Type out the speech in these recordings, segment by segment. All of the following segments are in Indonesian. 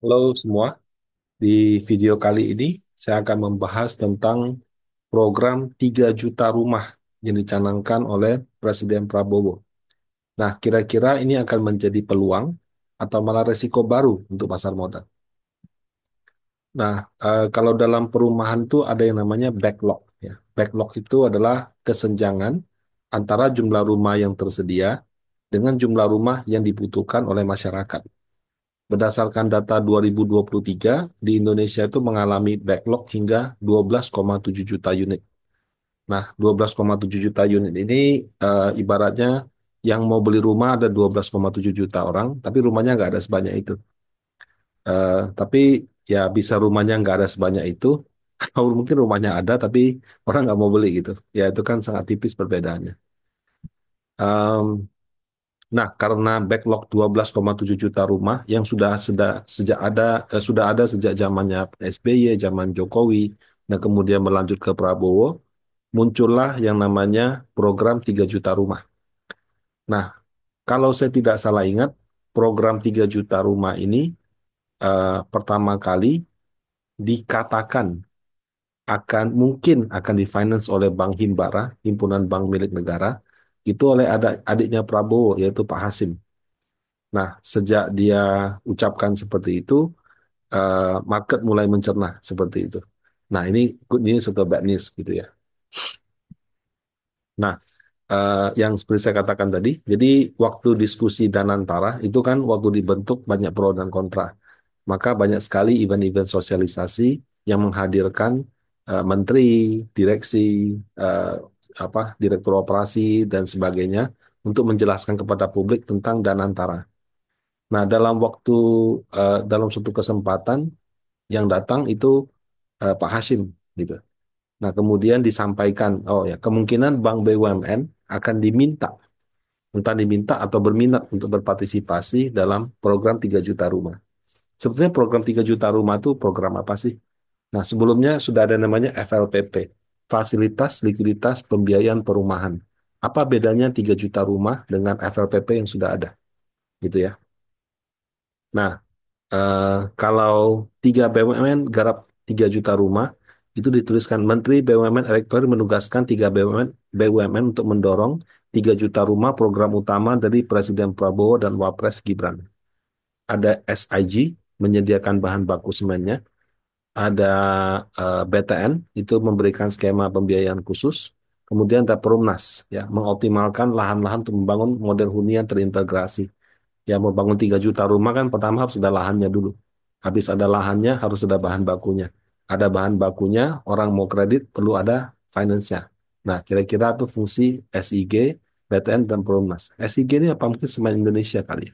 Halo semua, di video kali ini saya akan membahas tentang program 3 juta rumah yang dicanangkan oleh Presiden Prabowo. Nah, kira-kira ini akan menjadi peluang atau malah resiko baru untuk pasar modal. Nah, kalau dalam perumahan itu ada yang namanya backlog. Ya. Backlog itu adalah kesenjangan antara jumlah rumah yang tersedia dengan jumlah rumah yang dibutuhkan oleh masyarakat. Berdasarkan data 2023, di Indonesia itu mengalami backlog hingga 12,7 juta unit. Nah, 12,7 juta unit ini ibaratnya yang mau beli rumah ada 12,7 juta orang, tapi rumahnya nggak ada sebanyak itu. Tapi ya bisa rumahnya nggak ada sebanyak itu, atau mungkin rumahnya ada tapi orang nggak mau beli gitu. Ya itu kan sangat tipis perbedaannya. Em, Nah, karena backlog 12,7 juta rumah yang sudah ada sejak zamannya SBY, zaman Jokowi, dan kemudian melanjut ke Prabowo, muncullah yang namanya program 3 juta rumah. Nah, kalau saya tidak salah ingat, program 3 juta rumah ini pertama kali dikatakan mungkin akan difinance oleh Bank Himbara, Himpunan Bank Milik Negara, itu oleh adiknya Prabowo, yaitu Pak Hasim. Nah, sejak dia ucapkan seperti itu, market mulai mencerna seperti itu. Nah, ini good news atau bad news gitu ya. Nah, yang seperti saya katakan tadi, jadi waktu diskusi Danantara itu kan waktu dibentuk banyak pro dan kontra. Maka banyak sekali event-event sosialisasi yang menghadirkan menteri, direksi, eh, direktur operasi dan sebagainya untuk menjelaskan kepada publik tentang Danantara. Nah, dalam suatu kesempatan yang datang itu Pak Hashim gitu. Nah, kemudian disampaikan, oh ya, kemungkinan Bank BUMN akan entah diminta atau berminat untuk berpartisipasi dalam program 3 juta rumah. Sebetulnya program 3 juta rumah itu program apa sih? Nah, sebelumnya sudah ada namanya FLPP, Fasilitas Likuiditas Pembiayaan Perumahan. Apa bedanya 3 juta rumah dengan FLPP yang sudah ada? Gitu ya. Nah, Eh, kalau 3 BUMN garap 3 juta rumah, itu dituliskan Menteri BUMN Erick Thohir menugaskan 3 BUMN untuk mendorong 3 juta rumah program utama dari Presiden Prabowo dan Wapres Gibran. Ada SIG menyediakan bahan baku semennya, ada BTN itu memberikan skema pembiayaan khusus, kemudian ada Perumnas ya mengoptimalkan lahan-lahan untuk membangun model hunian terintegrasi. Ya mau bangun 3 juta rumah kan pertama harus ada lahannya dulu. Habis ada lahannya harus ada bahan bakunya. Ada bahan bakunya, orang mau kredit perlu ada finance-nya. Nah, kira-kira itu fungsi SIG, BTN, dan Perumnas. SIG ini apa mungkin Semen Indonesia kali ya.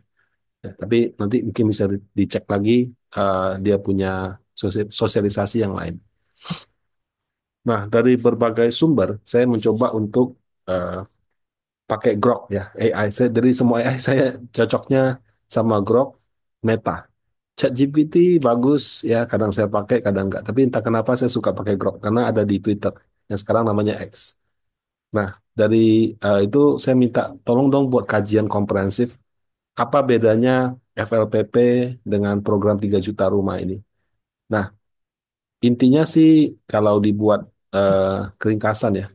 Ya, tapi nanti mungkin bisa dicek lagi dia punya sosialisasi yang lain. Nah, dari berbagai sumber, saya mencoba untuk eh, pakai Grok ya, AI. Dari semua AI saya cocoknya sama Grok, Meta. ChatGPT bagus ya, kadang saya pakai, kadang enggak. Tapi entah kenapa saya suka pakai Grok karena ada di Twitter yang sekarang namanya X. Nah, dari itu saya minta tolong dong buat kajian komprehensif apa bedanya FLPP dengan program 3 juta rumah ini. Nah, intinya sih kalau dibuat keringkasan ya,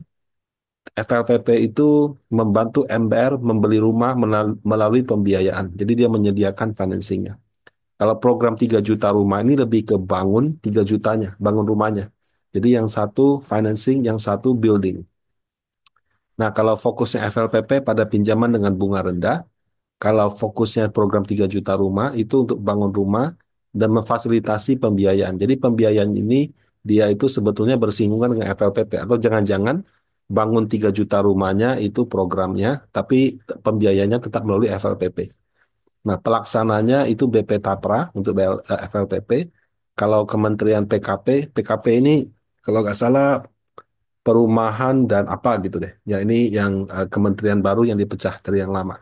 FLPP itu membantu MBR membeli rumah melalui pembiayaan. Jadi dia menyediakan financingnya. Kalau program 3 juta rumah ini lebih ke bangun 3 jutanya, bangun rumahnya. Jadi yang satu financing, yang satu building. Nah, kalau fokusnya FLPP pada pinjaman dengan bunga rendah, kalau fokusnya program 3 juta rumah itu untuk bangun rumah dan memfasilitasi pembiayaan. Jadi pembiayaan ini dia itu sebetulnya bersinggungan dengan FLPP atau jangan-jangan bangun 3 juta rumahnya itu programnya, tapi pembiayanya tetap melalui FLPP. Nah, pelaksananya itu BP Tapra untuk FLPP. Kalau Kementerian PKP ini kalau nggak salah perumahan dan apa gitu deh. Ya ini yang kementerian baru yang dipecah dari yang lama.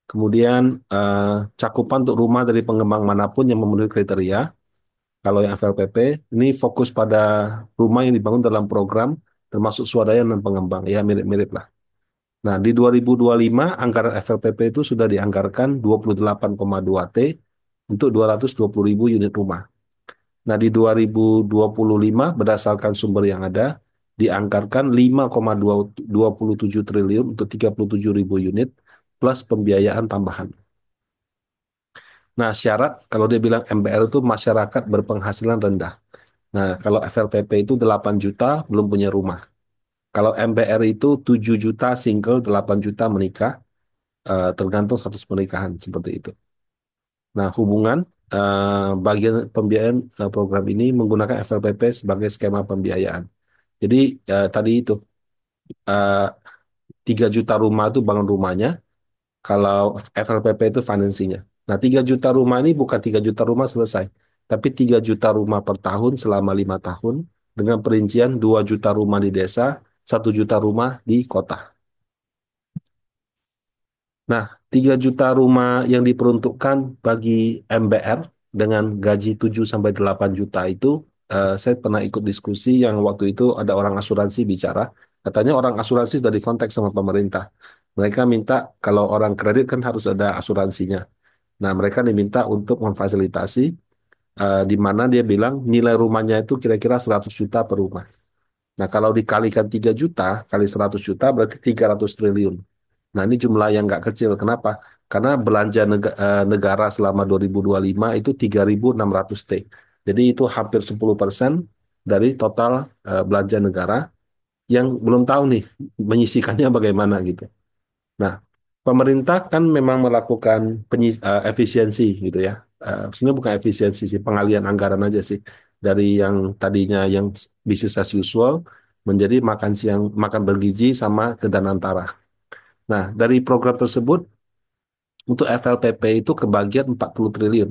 Kemudian eh, cakupan untuk rumah dari pengembang manapun yang memenuhi kriteria. Kalau yang FLPP ini fokus pada rumah yang dibangun dalam program termasuk swadaya dan pengembang. Ya mirip-mirip lah. Nah, di 2025 anggaran FLPP itu sudah dianggarkan 28,2 T untuk 220.000 unit rumah. Nah, di 2025 berdasarkan sumber yang ada, dianggarkan 5,27 triliun untuk 37.000 unit plus pembiayaan tambahan. Nah, syarat kalau dia bilang MBR itu masyarakat berpenghasilan rendah. Nah, kalau FLPP itu 8 juta belum punya rumah. Kalau MBR itu 7 juta single, 8 juta menikah, tergantung status pernikahan seperti itu. Nah, hubungan bagian pembiayaan program ini menggunakan FLPP sebagai skema pembiayaan. Jadi tadi itu eh, 3 juta rumah itu bangun rumahnya, kalau FLPP itu finansinya. Nah, 3 juta rumah ini bukan 3 juta rumah selesai, tapi 3 juta rumah per tahun selama 5 tahun dengan perincian 2 juta rumah di desa, 1 juta rumah di kota. Nah, 3 juta rumah yang diperuntukkan bagi MBR dengan gaji 7 sampai 8 juta itu, saya pernah ikut diskusi yang waktu itu ada orang asuransi bicara. Katanya orang asuransi sudah dikontak sama pemerintah. Mereka minta kalau orang kredit kan harus ada asuransinya. Nah, mereka diminta untuk memfasilitasi di mana dia bilang nilai rumahnya itu kira-kira 100 juta per rumah. Nah, kalau dikalikan 3 juta kali 100 juta berarti 300 triliun. Nah, ini jumlah yang nggak kecil. Kenapa? Karena belanja negara selama 2025 itu 3.600 T. Jadi itu hampir 10% dari total belanja negara yang belum tahu nih menyisikannya bagaimana gitu. Nah, pemerintah kan memang melakukan efisiensi gitu ya. Sebenarnya bukan efisiensi sih, pengalian anggaran aja sih. Dari yang tadinya yang business as usual menjadi makan siang, makan bergizi sama ke Danantara. Nah, dari program tersebut untuk FLPP itu kebagian 40 triliun.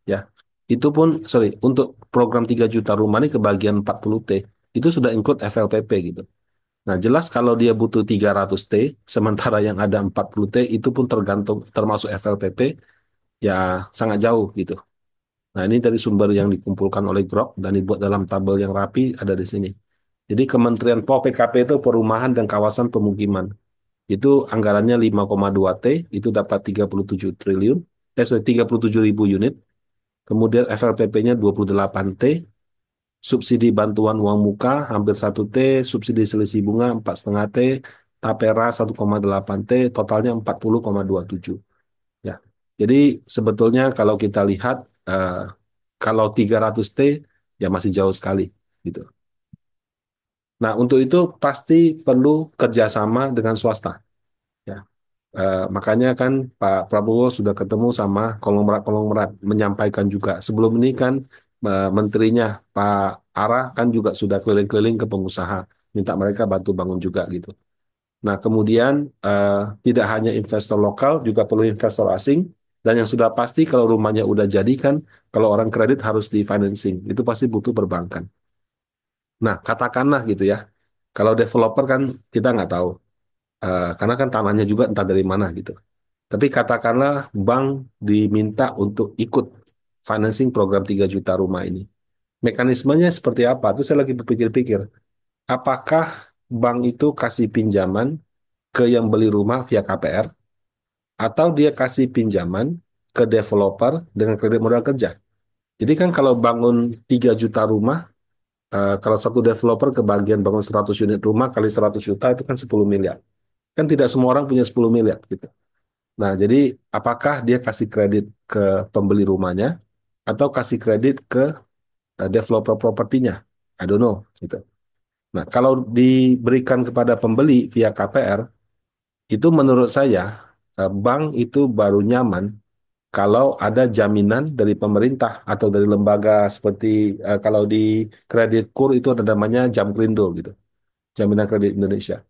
Ya, itu pun, sorry, untuk program 3 juta rumah ini kebagian 40 T. Itu sudah include FLPP gitu. Nah, jelas kalau dia butuh 300 T, sementara yang ada 40 T, itu pun tergantung, termasuk FLPP, ya sangat jauh gitu. Nah, ini dari sumber yang dikumpulkan oleh Grok dan dibuat dalam tabel yang rapi ada di sini. Jadi Kementerian PKP itu Perumahan dan Kawasan Pemukiman. Itu anggarannya 5,2 T, itu dapat 37 triliun, sorry, 37 ribu unit. Kemudian FLPP-nya 28 T, subsidi bantuan uang muka hampir 1 T, subsidi selisih bunga 4,5 T, tapera 1,8 T, totalnya 40,27. Ya. Jadi sebetulnya kalau kita lihat eh, kalau 300 T ya masih jauh sekali gitu. Nah, untuk itu pasti perlu kerjasama dengan swasta. Ya. Makanya kan Pak Prabowo sudah ketemu sama konglomerat-konglomerat menyampaikan juga. Sebelum ini kan menterinya Pak Ara kan juga sudah keliling-keliling ke pengusaha, minta mereka bantu bangun juga gitu. Nah, kemudian eh, tidak hanya investor lokal, juga perlu investor asing. Dan yang sudah pasti kalau rumahnya udah jadi kan, kalau orang kredit harus di financing, itu pasti butuh perbankan. Nah, katakanlah gitu ya, kalau developer kan kita nggak tahu, karena kan tanahnya juga entah dari mana gitu. Tapi katakanlah bank diminta untuk ikut financing program 3 juta rumah ini. Mekanismenya seperti apa? Itu saya lagi berpikir-pikir. Apakah bank itu kasih pinjaman ke yang beli rumah via KPR atau dia kasih pinjaman ke developer dengan kredit modal kerja? Jadi kan kalau bangun 3 juta rumah, kalau satu developer kebagian bangun 100 unit rumah kali 100 juta itu kan 10 miliar. Kan tidak semua orang punya 10 miliar gitu. Nah, jadi apakah dia kasih kredit ke pembeli rumahnya atau kasih kredit ke developer propertinya? I don't know, gitu. Nah, kalau diberikan kepada pembeli via KPR, itu menurut saya bank itu baru nyaman kalau ada jaminan dari pemerintah atau dari lembaga seperti kalau di kredit kur itu ada namanya Jamkrindo gitu, Jaminan Kredit Indonesia.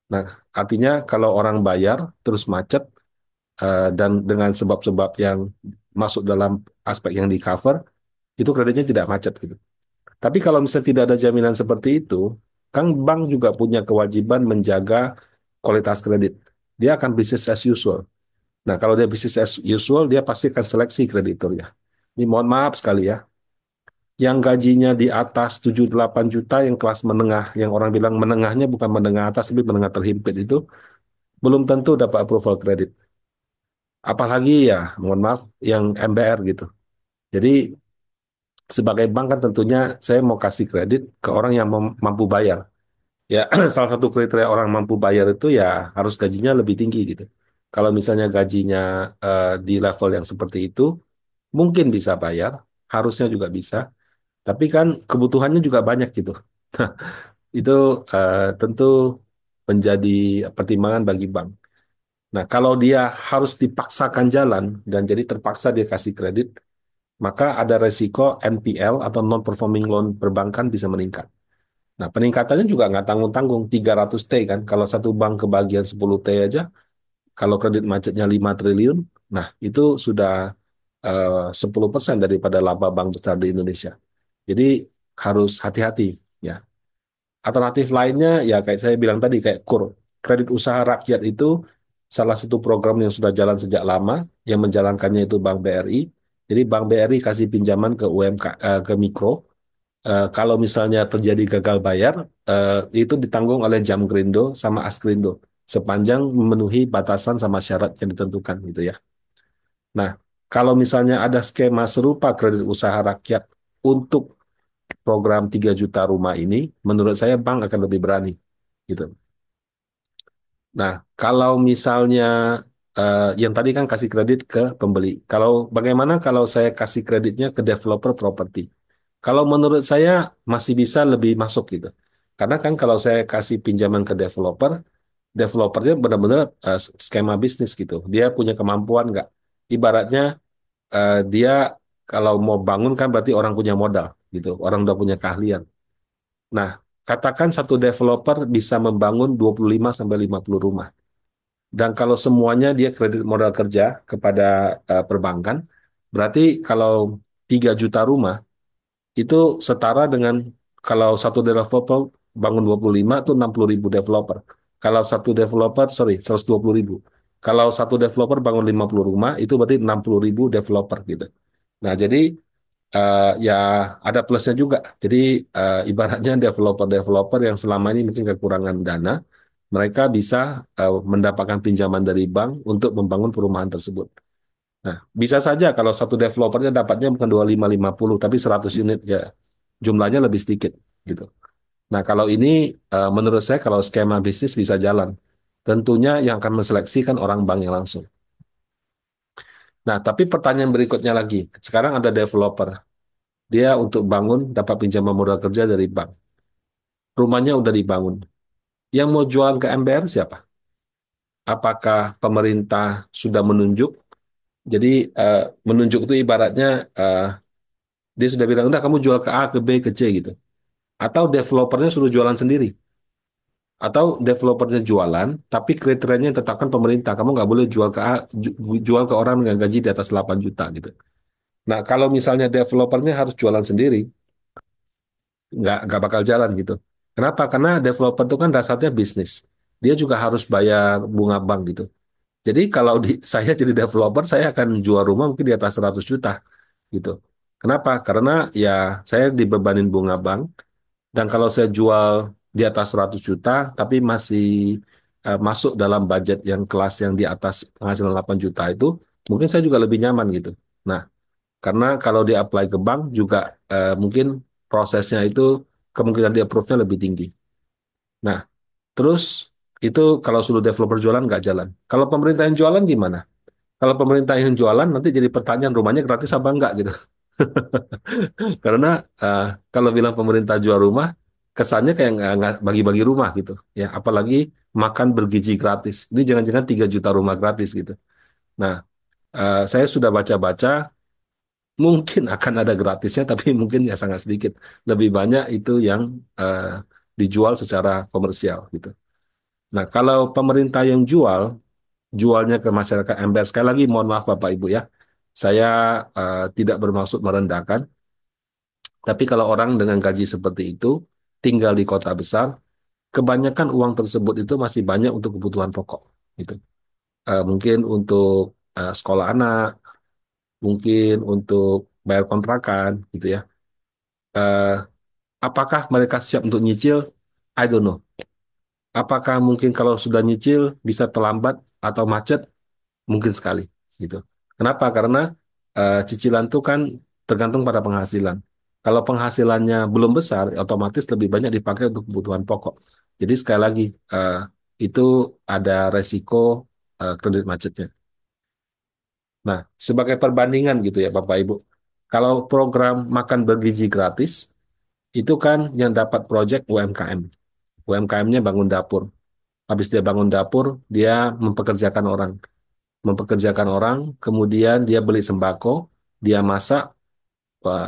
Nah, artinya kalau orang bayar terus macet dan dengan sebab-sebab yang masuk dalam aspek yang di cover, itu kreditnya tidak macet gitu. Tapi kalau misalnya tidak ada jaminan seperti itu, kan bank juga punya kewajiban menjaga kualitas kredit. Dia akan business as usual. Nah, kalau dia business as usual, dia pasti akan seleksi krediturnya. Ini mohon maaf sekali ya, yang gajinya di atas 7-8 juta, yang kelas menengah, yang orang bilang menengahnya bukan menengah atas, tapi menengah terhimpit itu, belum tentu dapat approval kredit. Apalagi ya, mohon maaf, yang MBR gitu. Jadi sebagai bank kan tentunya saya mau kasih kredit ke orang yang mampu bayar. Ya, salah satu kriteria orang mampu bayar itu ya harus gajinya lebih tinggi gitu. Kalau misalnya gajinya di level yang seperti itu, mungkin bisa bayar, harusnya juga bisa. Tapi kan kebutuhannya juga banyak gitu. Itu tentu menjadi pertimbangan bagi bank. Nah, kalau dia harus dipaksakan jalan dan jadi terpaksa dia kasih kredit, maka ada resiko NPL atau non-performing loan perbankan bisa meningkat. Nah, peningkatannya juga nggak tanggung-tanggung, 300 T kan. Kalau satu bank kebagian 10 T aja, kalau kredit macetnya 5 triliun, nah itu sudah 10% daripada laba bank besar di Indonesia. Jadi harus hati-hati ya. Alternatif lainnya ya kayak saya bilang tadi kayak KUR, kredit usaha rakyat itu salah satu program yang sudah jalan sejak lama, yang menjalankannya itu Bank BRI. Jadi Bank BRI kasih pinjaman ke ke mikro. Kalau misalnya terjadi gagal bayar, itu ditanggung oleh Jamgrindo sama Askrindo sepanjang memenuhi batasan sama syarat yang ditentukan gitu ya. Nah, kalau misalnya ada skema serupa kredit usaha rakyat untuk program 3 juta rumah ini, menurut saya bank akan lebih berani gitu. Nah, kalau misalnya yang tadi kan kasih kredit ke pembeli. Kalau bagaimana kalau saya kasih kreditnya ke developer properti? Kalau menurut saya masih bisa lebih masuk gitu. Karena kan kalau saya kasih pinjaman ke developer, developernya benar-benar skema bisnis gitu. Dia punya kemampuan nggak? Ibaratnya dia kalau mau bangun kan berarti orang punya modal gitu. Orang udah punya keahlian. Nah, katakan satu developer bisa membangun 25 sampai 50 rumah. Dan kalau semuanya dia kredit modal kerja kepada perbankan, berarti kalau 3 juta rumah itu setara dengan kalau satu developer bangun 25 itu 60.000 developer. Kalau satu developer, sorry, 120.000. Kalau satu developer bangun 50 rumah, itu berarti 60.000 developer gitu. Nah, jadi ya ada plusnya juga. Jadi ibaratnya developer-developer yang selama ini mungkin kekurangan dana, mereka bisa mendapatkan pinjaman dari bank untuk membangun perumahan tersebut. Nah, bisa saja kalau satu developernya dapatnya bukan 25-50, tapi 100 unit ya jumlahnya lebih sedikit gitu. Nah, kalau ini menurut saya kalau skema bisnis bisa jalan. Tentunya yang akan menseleksi kan orang bank yang langsung. Nah, tapi pertanyaan berikutnya lagi. Sekarang ada developer. Dia untuk bangun dapat pinjaman modal kerja dari bank. Rumahnya udah dibangun. Yang mau jualan ke MBR siapa? Apakah pemerintah sudah menunjuk? Jadi menunjuk itu ibaratnya eh, dia sudah bilang, udah kamu jual ke A, ke B, ke C gitu. Atau developernya suruh jualan sendiri. Atau developernya jualan, tapi kriterianya yang tetapkan pemerintah. Kamu nggak boleh jual ke A, jual ke orang dengan gaji di atas 8 juta gitu. Nah, kalau misalnya developernya harus jualan sendiri, nggak bakal jalan gitu. Kenapa? Karena developer itu kan dasarnya bisnis. Dia juga harus bayar bunga bank gitu. Jadi kalau saya jadi developer, saya akan jual rumah mungkin di atas 100 juta gitu. Kenapa? Karena ya saya dibebanin bunga bank, dan kalau saya jual di atas 100 juta, tapi masih masuk dalam budget yang kelas yang di atas penghasilan 8 juta itu, mungkin saya juga lebih nyaman gitu. Nah, karena kalau di apply ke bank juga mungkin prosesnya itu kemungkinan di approve-nya lebih tinggi. Nah, terus itu kalau suruh developer jualan nggak jalan. Kalau pemerintah yang jualan gimana? Kalau pemerintah yang jualan nanti jadi pertanyaan rumahnya gratis apa enggak gitu. Karena eh, kalau bilang pemerintah jual rumah, kesannya kayak nggak bagi-bagi rumah gitu. Ya, apalagi makan bergizi gratis. Ini jangan-jangan 3 juta rumah gratis gitu. Nah, saya sudah baca-baca, mungkin akan ada gratisnya, tapi mungkin ya sangat sedikit. Lebih banyak itu yang eh, dijual secara komersial gitu. Nah, kalau pemerintah yang jualnya ke masyarakat ember, sekali lagi mohon maaf Bapak Ibu ya, saya tidak bermaksud merendahkan, tapi kalau orang dengan gaji seperti itu, tinggal di kota besar, kebanyakan uang tersebut itu masih banyak untuk kebutuhan pokok gitu. Mungkin untuk sekolah anak, mungkin untuk bayar kontrakan gitu ya. Eh, apakah mereka siap untuk nyicil? I don't know. Apakah mungkin kalau sudah nyicil bisa terlambat atau macet? Mungkin sekali gitu. Kenapa? Karena cicilan itu kan tergantung pada penghasilan. Kalau penghasilannya belum besar, otomatis lebih banyak dipakai untuk kebutuhan pokok. Jadi sekali lagi, eh, itu ada resiko kredit macetnya. Nah, sebagai perbandingan gitu ya Bapak Ibu, kalau program makan bergizi gratis, itu kan yang dapat proyek UMKM. UMKM-nya bangun dapur. Habis dia bangun dapur, dia mempekerjakan orang. Mempekerjakan orang, kemudian dia beli sembako, dia masak.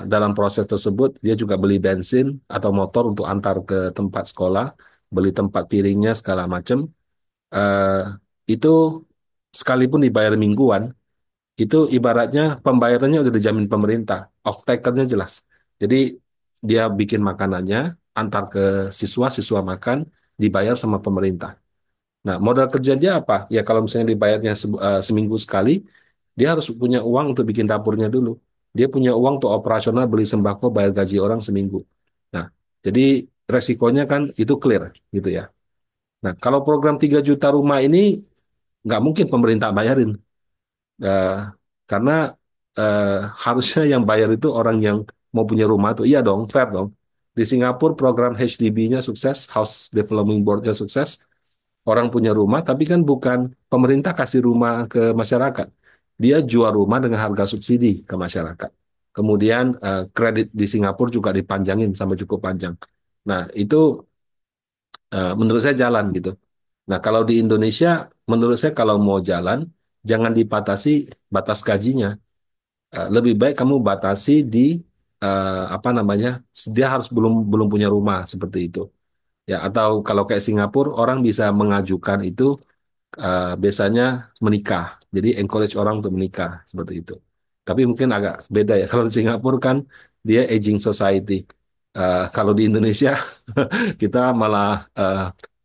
Dalam proses tersebut, dia juga beli bensin atau motor untuk antar ke tempat sekolah, beli tempat piringnya, segala macam. Eh, itu sekalipun dibayar mingguan, itu ibaratnya pembayarannya udah dijamin pemerintah. Off-takernya jelas. Jadi dia bikin makanannya, antar ke siswa, siswa makan, dibayar sama pemerintah. Nah, modal kerja dia apa? Ya kalau misalnya dibayarnya seminggu sekali, dia harus punya uang untuk bikin dapurnya dulu. Dia punya uang untuk operasional beli sembako, bayar gaji orang seminggu. Nah, jadi resikonya kan itu clear gitu ya. Nah, kalau program 3 juta rumah ini nggak mungkin pemerintah bayarin. Eh, karena eh, harusnya yang bayar itu orang yang mau punya rumah tuh. Iya dong, fair dong. Di Singapura program HDB-nya sukses, House Development Board-nya sukses, orang punya rumah, tapi kan bukan pemerintah kasih rumah ke masyarakat. Dia jual rumah dengan harga subsidi ke masyarakat. Kemudian kredit di Singapura juga dipanjangin sampai cukup panjang. Nah, itu menurut saya jalan gitu. Nah, kalau di Indonesia, menurut saya kalau mau jalan, jangan dipatasi batas gajinya. Lebih baik kamu batasi di apa namanya, dia harus belum belum punya rumah seperti itu. Ya, atau kalau kayak Singapura, orang bisa mengajukan itu biasanya menikah. Jadi encourage orang untuk menikah seperti itu. Tapi mungkin agak beda ya. Kalau di Singapura kan dia aging society. Kalau di Indonesia kita malah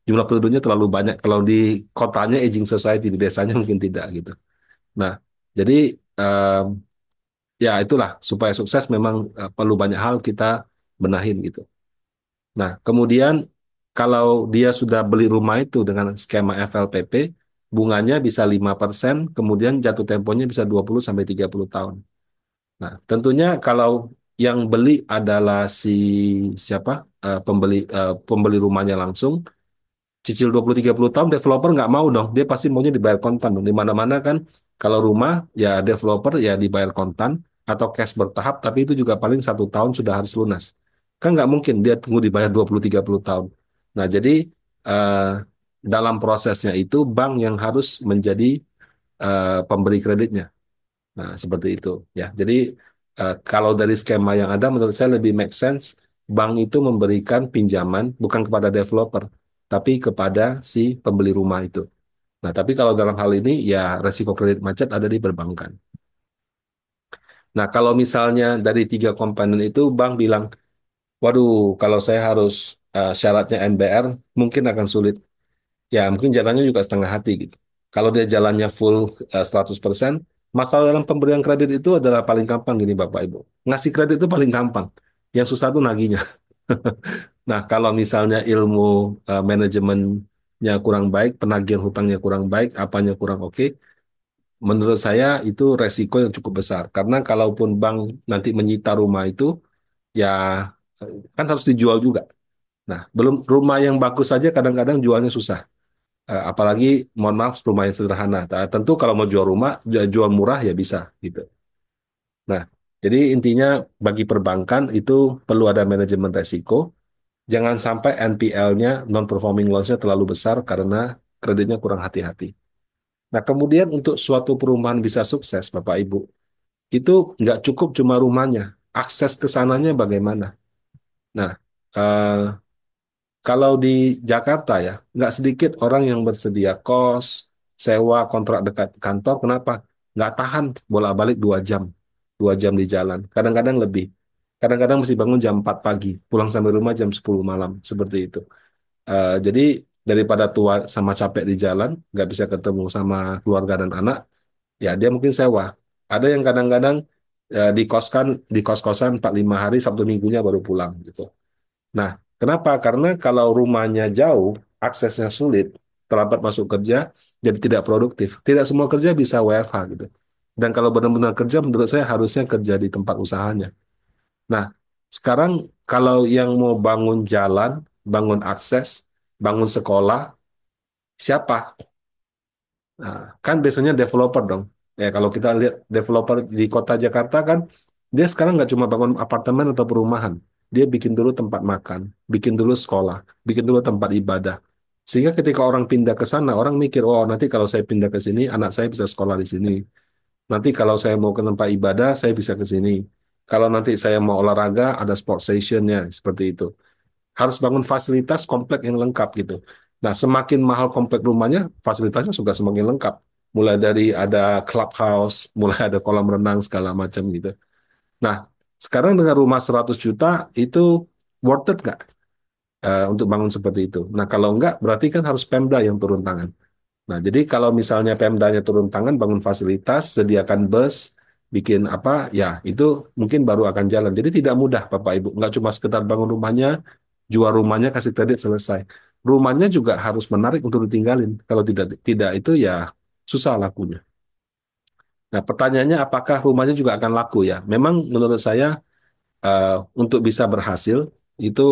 jumlah penduduknya terlalu banyak. Kalau di kotanya aging society, di desanya mungkin tidak gitu. Nah, jadi ya itulah supaya sukses memang perlu banyak hal kita benahin gitu. Nah, kemudian kalau dia sudah beli rumah itu dengan skema FLPP, bunganya bisa 5%, kemudian jatuh temponya bisa 20 sampai 30 tahun. Nah, tentunya kalau yang beli adalah si siapa? Pembeli rumahnya langsung, cicil 20-30 tahun, developer nggak mau dong. Dia pasti maunya dibayar kontan dong. Di mana-mana kan kalau rumah ya developer ya dibayar kontan atau cash bertahap, tapi itu juga paling 1 tahun sudah harus lunas. Kan nggak mungkin dia tunggu dibayar 20-30 tahun. Nah, jadi eh, dalam prosesnya itu bank yang harus menjadi pemberi kreditnya. Nah, seperti itu ya. Jadi kalau dari skema yang ada menurut saya lebih make sense bank itu memberikan pinjaman bukan kepada developer tapi kepada si pembeli rumah itu. Nah, tapi kalau dalam hal ini ya resiko kredit macet ada di perbankan. Nah, kalau misalnya dari 3 komponen itu bank bilang, waduh, kalau saya harus syaratnya NBR mungkin akan sulit. Ya, mungkin jalannya juga setengah hati gitu. Kalau dia jalannya full 100%, masalah dalam pemberian kredit itu adalah paling gampang gini Bapak Ibu. Ngasih kredit itu paling gampang. Yang susah itu nagihnya. Nah, kalau misalnya ilmu manajemennya kurang baik, penagihan hutangnya kurang baik, apanya kurang oke, menurut saya itu resiko yang cukup besar. Karena kalaupun bank nanti menyita rumah itu, ya kan harus dijual juga. Nah, belum rumah yang bagus saja kadang-kadang jualnya susah. Apalagi mohon maaf rumah yang sederhana. Tentu kalau mau jual rumah, jual murah ya bisa gitu. Nah, jadi intinya bagi perbankan itu perlu ada manajemen resiko. Jangan sampai NPL-nya non-performing loans-nya terlalu besar karena kreditnya kurang hati-hati. Nah, kemudian untuk suatu perumahan bisa sukses, Bapak Ibu, itu nggak cukup cuma rumahnya. Akses ke sananya bagaimana? Nah, eh, kalau di Jakarta ya, nggak sedikit orang yang bersedia kos, sewa, kontrak dekat kantor. Kenapa? Nggak tahan bolak-balik 2 jam. 2 jam di jalan. Kadang-kadang lebih. Kadang-kadang mesti bangun jam 4 pagi. Pulang sampai rumah jam 10 malam. Seperti itu. Jadi daripada tua sama capek di jalan, nggak bisa ketemu sama keluarga dan anak, ya dia mungkin sewa. Ada yang kadang-kadang dikoskan di kos-kosan 4-5 hari, Sabtu Minggunya baru pulang gitu. Nah, kenapa? Karena kalau rumahnya jauh, aksesnya sulit, terlambat masuk kerja, jadi tidak produktif. Tidak semua kerja bisa WFH gitu. Dan kalau benar-benar kerja, menurut saya harusnya kerja di tempat usahanya. Nah, sekarang kalau yang mau bangun jalan, bangun akses, bangun sekolah, siapa? Nah, kan biasanya developer dong. Ya, kalau kita lihat developer di kota Jakarta kan, dia sekarang nggak cuma bangun apartemen atau perumahan. Dia bikin dulu tempat makan, bikin dulu sekolah, bikin dulu tempat ibadah. Sehingga ketika orang pindah ke sana, orang mikir, oh nanti kalau saya pindah ke sini, anak saya bisa sekolah di sini. Nanti kalau saya mau ke tempat ibadah, saya bisa ke sini. Kalau nanti saya mau olahraga, ada sport stationnya, seperti itu. Harus bangun fasilitas komplek yang lengkap gitu. Nah, semakin mahal komplek rumahnya, fasilitasnya juga semakin lengkap. Mulai dari ada clubhouse, mulai ada kolam renang, segala macam gitu. Nah, sekarang dengan rumah 100 juta, itu worth it nggak untuk bangun seperti itu? Nah, kalau nggak, berarti kan harus Pemda yang turun tangan. Nah, jadi kalau misalnya Pemdanya turun tangan, bangun fasilitas, sediakan bus, bikin apa, ya itu mungkin baru akan jalan. Jadi tidak mudah, Bapak Ibu. Nggak cuma sekedar bangun rumahnya, jual rumahnya, kasih kredit, selesai. Rumahnya juga harus menarik untuk ditinggalin. Kalau tidak tidak itu ya susah lakunya. Nah, pertanyaannya apakah rumahnya juga akan laku ya? Memang menurut saya eh, untuk bisa berhasil itu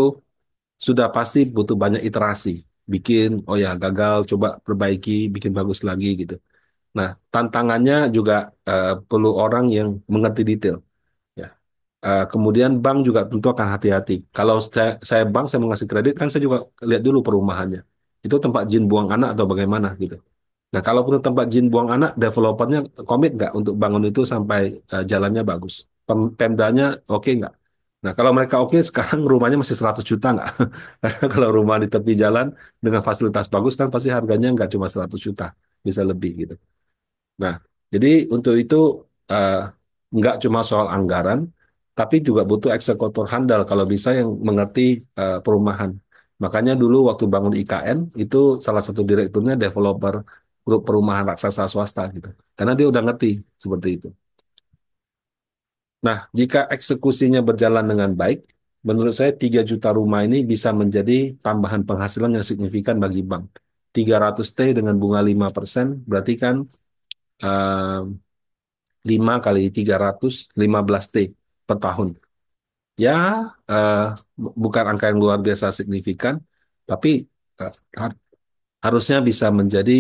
sudah pasti butuh banyak iterasi. Bikin, oh ya gagal, coba perbaiki, bikin bagus lagi gitu. Nah, tantangannya juga perlu orang yang mengerti detail. Ya. Kemudian bank juga tentu akan hati-hati. Kalau saya bank, saya mau ngasih kredit, kan saya juga lihat dulu perumahannya. Itu tempat jin buang anak atau bagaimana gitu. Nah, kalau untuk tempat jin buang anak, developernya komit nggak untuk bangun itu sampai jalannya bagus? Pemdanya oke nggak? Nah, kalau mereka oke, sekarang rumahnya masih 100 juta nggak? Karena kalau rumah di tepi jalan dengan fasilitas bagus kan pasti harganya nggak cuma 100 juta, bisa lebih gitu. Nah, jadi untuk itu eh, nggak cuma soal anggaran, tapi juga butuh eksekutor handal kalau bisa yang mengerti perumahan. Makanya dulu waktu bangun IKN itu salah satu direkturnya developer grup perumahan raksasa swasta gitu. Karena dia udah ngerti seperti itu. Nah, jika eksekusinya berjalan dengan baik, menurut saya 3 juta rumah ini bisa menjadi tambahan penghasilan yang signifikan bagi bank. 300 T dengan bunga 5% berarti kan eh, 5 kali 315 T per tahun. Ya, eh, bukan angka yang luar biasa signifikan, tapi eh, har- harusnya bisa menjadi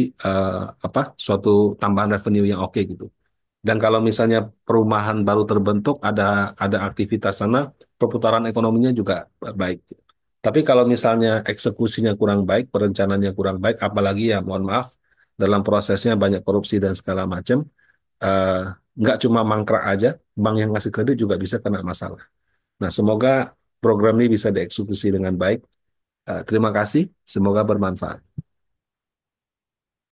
apa suatu tambahan revenue yang oke gitu. Dan kalau misalnya perumahan baru terbentuk, ada aktivitas sana, perputaran ekonominya juga baik. Tapi kalau misalnya eksekusinya kurang baik, perencanaannya kurang baik, apalagi ya mohon maaf, dalam prosesnya banyak korupsi dan segala macam, eh, nggak cuma mangkrak aja, bank yang ngasih kredit juga bisa kena masalah. Nah, semoga program ini bisa dieksekusi dengan baik. Terima kasih, semoga bermanfaat.